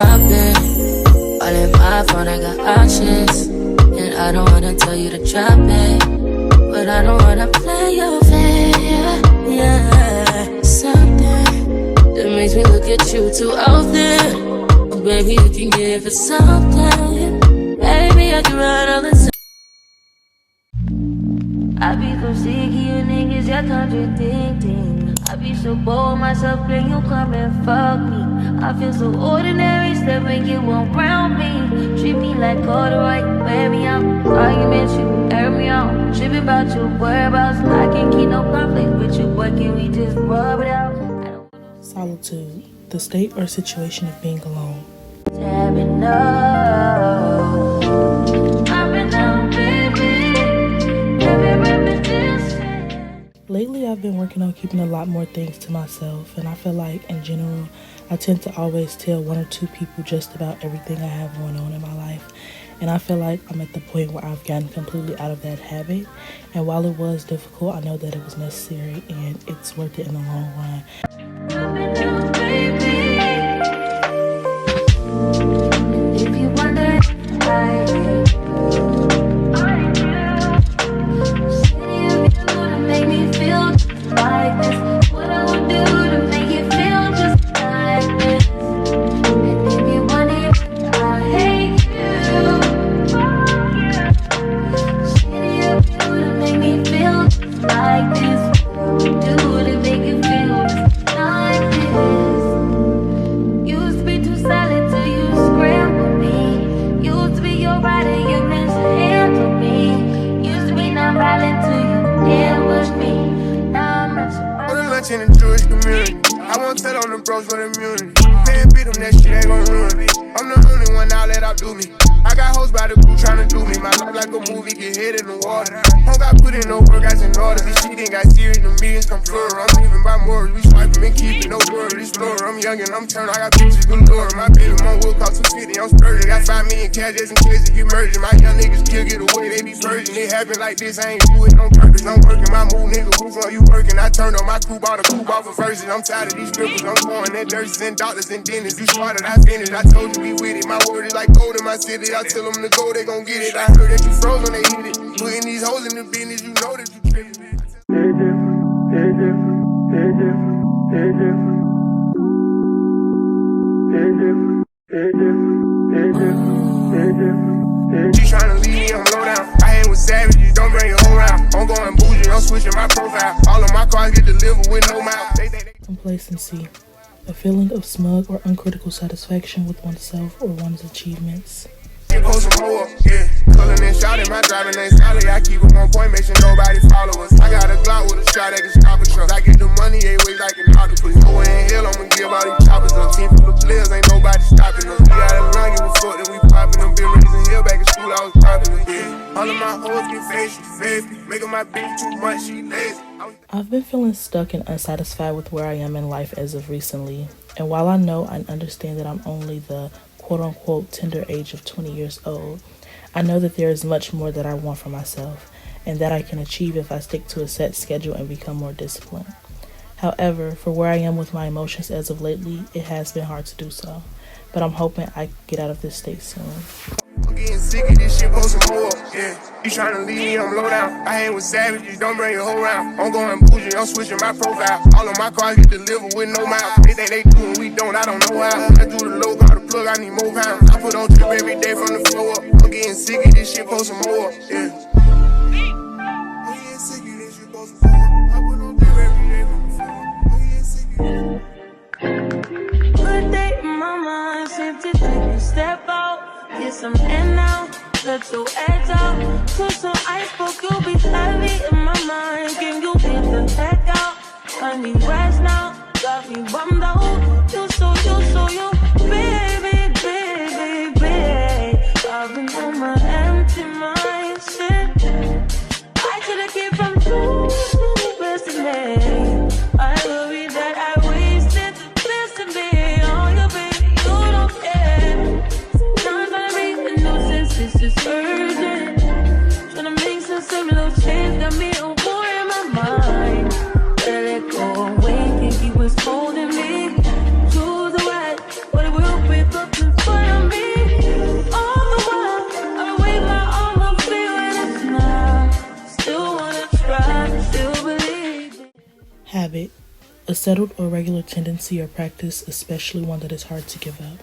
I've been all in my phone, I got options. And I don't wanna tell you to drop it, but I don't wanna play your fair. Yeah, something that makes me look at you too often. Oh, baby, you can give it something. Baby, I can ride all the time. I be so sick of you niggas, you're contradicting. I be so bored myself, then you come and fuck me. I feel so ordinary, stepping you around me. Treat me like corduroy, wear me out. Arguments, you air me out. Tripping about your whereabouts. I can't keep no conflict with you, boy, can we just rub it out? Solitude, the state or situation of being alone. Tapping up. I've been down, baby. Every repetition. Lately, I've been working on keeping a lot more things to myself, and I feel like, in general, I tend to always tell one or two people just about everything I have going on in my life. And I feel like I'm at the point where I've gotten completely out of that habit. And while it was difficult, I know that it was necessary and it's worth it in the long run. If you wonder, make me feel like this. What I would do to make you feel just like this. And if you want it, I hate you. Shitty of you to make me feel just like this. Do to make you feel just like this. Used to be too silent till you scramble me. Used to be your rider, you meant to handle me. Used to be non-violent till you ambush me. Lunch in the Jewish community. I won't tell on the bros for the immunity. Can't beat them, that shit ain't gon' ruin me. I'm the only one now that outdo me. I got hoes by the crew tryna do me. My life like a movie, get hit in the water. Don't got put in no work, guys in order. This shit ain't got serious, the meetings come plural. I'm living by morals, we swiping and keeping no word. Explorer, I'm young and I'm turned, I got bitches galore. My baby mom will cost 250, I'm splurging. Got 5 million cash just in case it get merging. My young niggas still get away, they be virgin. It happen like this, I ain't do it on purpose. I'm working my move, nigga, who from you working? I turned on my crew, bought a coupe off of verses. I'm tired of these strippers, I'm going that nurses and doctors and dentists. You started, I finished, I told you be with it. My word is like gold in my city, I tell them to go, they gon' get it. I heard that you froze when they hit it. Putting these hoes in the business, you know that you trippin'. She tryna leave me, I'm low down. I hang with savages, don't bring your whole round. I'm going bougie, I'm switching my profile. All of my cars get delivered with no mouth. Complacency, a feeling of smug or uncritical satisfaction with oneself or one's achievements. Post some more, yeah. Culling and shouting, my driving ain't solid. I keep it on point, make sure nobody follow us. I got a Glock with a shot that can stop a truck. I get the money, 8 ways like an octopus. Go in hell, I'ma give all these choppers up. Team full of players, ain't nobody stopping us. We got a run, give a fuck, then we popping them. Been raising hell back in school, I was popular, yeah. All of my hoes get face, making my bitch too much, she lazy. I've been feeling stuck and unsatisfied with where I am in life as of recently. And while I know and understand that I'm only the quote-unquote tender age of 20 years old, I know that there is much more that I want for myself and that I can achieve if I stick to a set schedule and become more disciplined. However, for where I am with my emotions as of lately, it has been hard to do so, but I'm hoping I get out of this state soon. I'm getting sick of this shit, post some more, yeah. You tryna leave me, I'm low down. I hang with savages, don't bring your whole round. I'm going bougie, I'm switching my profile. All of my cars get delivered with no mouth. They think they do and we don't, I don't know how. I do the low, got the plug, I need more pounds. I put on trip every day from the floor up. I'm getting sick of this shit, post some more, yeah. I'm getting sick of this shit, post some more. I put on trip every day from the floor. I'm getting sick of this. Good day in my mind, seem to take a step out. Get some air now, let your edge out. Put some iceberg, you'll be heavy in my mind. Can you get the heck out? I need rest now, got me bummed out. You so, baby, baby, baby. I've been on my empty mind, shit. I should've kept from too best in me. I worry that I wasted the best in me. Oh, you baby, you don't care. It's just urgent. Tryna make some similar change. Got me a war in my mind. Let it go away. Think he was holding me. Choose the right. settled or regular tendency or practice, especially one that is hard to give up.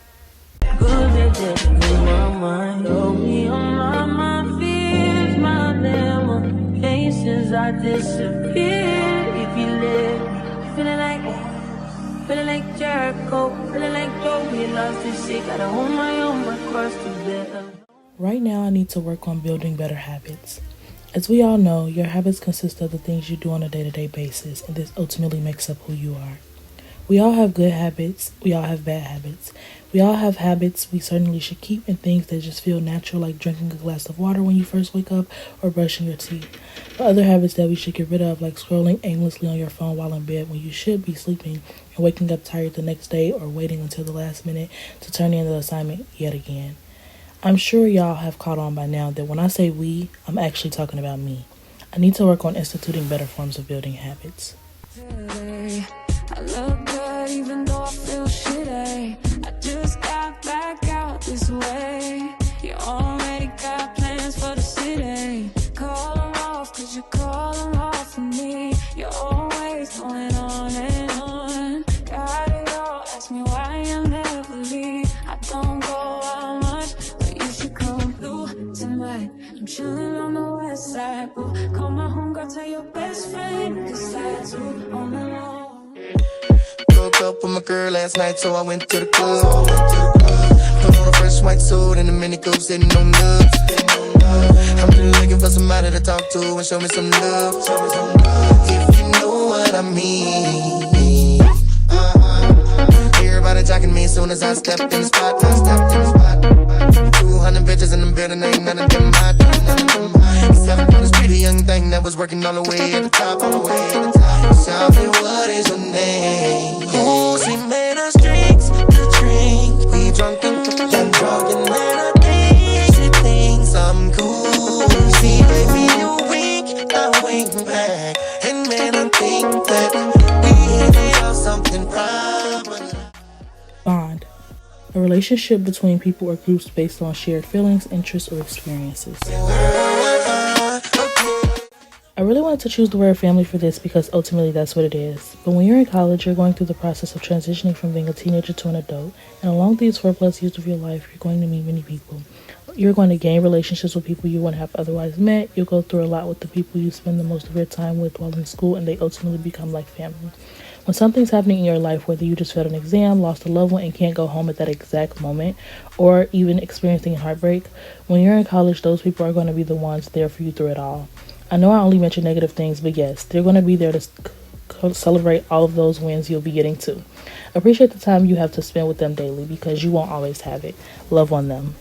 Good at that in my mind. Throw me on my mind, fears, my limitations. I disappear if you let me. Feeling like Jericho, feeling like Joey lost his shit. Gotta hold my own, my cross to bear. Right now, I need to work on building better habits. As we all know, your habits consist of the things you do on a day-to-day basis, and this ultimately makes up who you are. We all have good habits, we all have bad habits. We all have habits we certainly should keep and things that just feel natural, like drinking a glass of water when you first wake up or brushing your teeth. But other habits that we should get rid of, like scrolling aimlessly on your phone while in bed when you should be sleeping and waking up tired the next day, or waiting until the last minute to turn in the assignment yet again. I'm sure y'all have caught on by now that when I say we, I'm actually talking about me. I need to work on instituting better forms of building habits. Today, I look good even though I feel shitty. I just got back out this way. You already got plans for the city. Call them off, cause you call them off for me. You're always going on and on. Got it all, ask me why I never leave. I don't go out much, but you should come through tonight. I'm chilling on the west side. Ooh, call my homegirl, tell your best friend, cause I too on the road. Broke up with my girl last night, so I went to the club. Put on a fresh white suit and a mini coupe, sitting on nuts. I'm just looking for somebody to talk to and show me some love. If you know what I mean. Everybody jocking me as soon as I stepped in the spot. 200 bitches in the building, ain't none of them hot. Except for this pretty young thing that was working all the way at the top. Tell me, what is her name? Oh, she made us drinks to drink. We drunk and talking, man, I think she thinks I'm cool. She gave me a wink, I wink back. And man, I think that we hit it off something proper. Bond. A relationship between people or groups based on shared feelings, interests, or experiences. I really wanted to choose the word family for this because ultimately that's what it is. But when you're in college, you're going through the process of transitioning from being a teenager to an adult. And along these 4+ years of your life, you're going to meet many people. You're going to gain relationships with people you wouldn't have otherwise met. You'll go through a lot with the people you spend the most of your time with while in school, and they ultimately become like family. When something's happening in your life, whether you just failed an exam, lost a loved one, and can't go home at that exact moment, or even experiencing heartbreak, when you're in college, those people are going to be the ones there for you through it all. I know I only mention negative things, but yes, they're going to be there to celebrate all of those wins you'll be getting too. Appreciate the time you have to spend with them daily because you won't always have it. Love on them.